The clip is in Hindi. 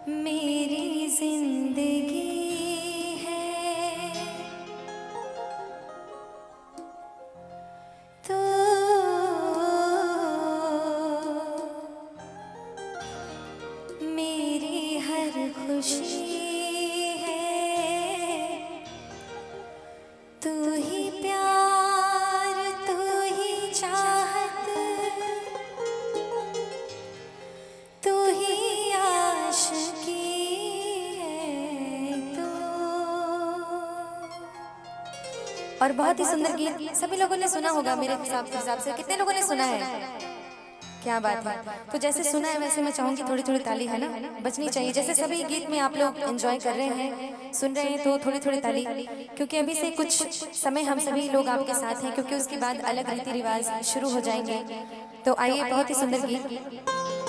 मेरी जिंदगी है तो मेरी हर खुशी है। तू ही प्यार, तू ही चाहत, तू ही आशिकी है तू। और बहुत ही सुंदर गीत सभी लोगों ने सुना होगा मेरे हिसाब से। कितने लोगों ने सुना है? क्या बात है। तो जैसे सुना है वैसे मैं चाहूंगी थोड़ी थोड़ी ताली है ना बजनी चाहिए। जैसे सभी गीत में आप लोग एंजॉय कर रहे हैं, सुन रहे हैं, तो थोड़ी थोड़ी ताली, क्योंकि अभी से कुछ समय हम सभी लोग आपके साथ हैं, क्योंकि उसके बाद अलग रीति रिवाज शुरू हो जाएंगे। तो आइए, बहुत ही सुंदर गीत।